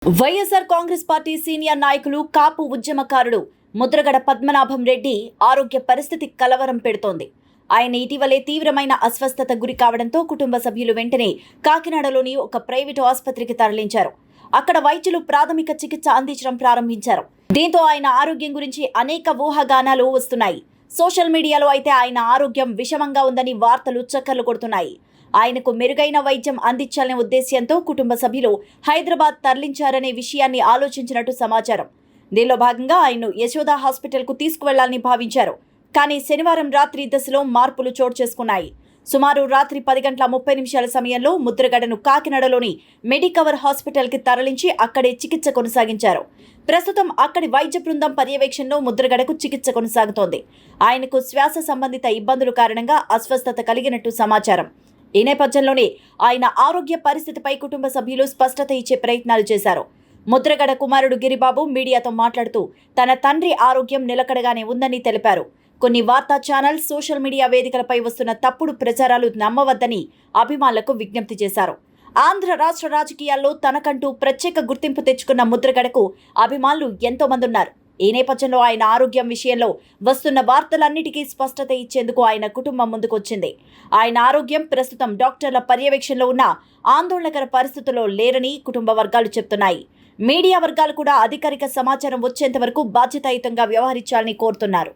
YSR Congress party senior నాయకులు కాపు ఉద్యమకారుడు ముద్రగడ పద్మనాభం రెడ్డి ఆరోగ్య పరిస్థితి కలవరం పెడుతోంది. ఆయన ఇటీవలే తీవ్రమైన అస్వస్థత గురి కావడంతో కుటుంబ సభ్యులు వెంటనే కాకినాడలోని ఒక ప్రైవేటు ఆసుపత్రికి తరలించారు. అక్కడ వైద్యులు ప్రాథమిక చికిత్స అందించడం ప్రారంభించారు. దీంతో ఆయన ఆరోగ్యం గురించి అనేక ఊహాగానాలు వస్తున్నాయి. సోషల్ మీడియాలో అయితే ఆయన ఆరోగ్యం విషమంగా ఉందని వార్తలు చక్కర్లు కొడుతున్నాయి. ఆయనకు మెరుగైన వైద్యం అందించాలనే ఉద్దేశ్యంతో కుటుంబ సభ్యులు హైదరాబాద్ తరలించారనే విషయాన్ని ఆలోచించినట్టు సమాచారం. దీనిలో భాగంగా ఆయన్ను యశోద హాస్పిటల్కు తీసుకువెళ్లాలని భావించారు. కానీ శనివారం రాత్రి దశలో మార్పులు చోటు చేసుకున్నాయి. సుమారు రాత్రి 10:30 సమయంలో ముద్రగడను కాకినాడలోని మెడికవర్ హాస్పిటల్కి తరలించి అక్కడే చికిత్స కొనసాగించారు. ప్రస్తుతం అక్కడి వైద్య బృందం పర్యవేక్షణలో ముద్రగడకు చికిత్స కొనసాగుతోంది. ఆయనకు శ్వాస సంబంధిత ఇబ్బందుల కారణంగా అస్వస్థత కలిగినట్టు సమాచారం. ఈ నేపథ్యంలోనే ఆయన ఆరోగ్య పరిస్థితిపై కుటుంబ సభ్యులు స్పష్టత ఇచ్చే ప్రయత్నాలు చేశారు. ముద్రగడ కుమారుడు గిరిబాబు మీడియాతో మాట్లాడుతూ తన తండ్రి ఆరోగ్యం నిలకడగానే ఉందని తెలిపారు. కొన్ని వార్తా ఛానల్స్, సోషల్ మీడియా వేదికలపై వస్తున్న తప్పుడు ప్రచారాలు నమ్మవద్దని అభిమానులకు విజ్ఞప్తి చేశారు. ఆంధ్ర రాష్ట్ర రాజకీయాల్లో తనకంటూ ప్రత్యేక గుర్తింపు తెచ్చుకున్న ముద్రగడకు అభిమానులు ఎంతో మంది ఉన్నారు. ఈ నేపథ్యంలో ఆయన ఆరోగ్యం విషయంలో వస్తున్న వార్తలన్నిటికీ స్పష్టత ఇచ్చేందుకు ఆయన కుటుంబం ముందుకొచ్చింది. ఆయన ఆరోగ్యం ప్రస్తుతం డాక్టర్ల పర్యవేక్షణలో ఉన్న ఆందోళనకర పరిస్థితుల్లో లేరని కుటుంబ వర్గాలు చెబుతున్నాయి. మీడియా వర్గాలు కూడా అధికారిక సమాచారం వచ్చేంత వరకు బాధ్యతాయుతంగా వ్యవహరించాలని కోరుతున్నారు.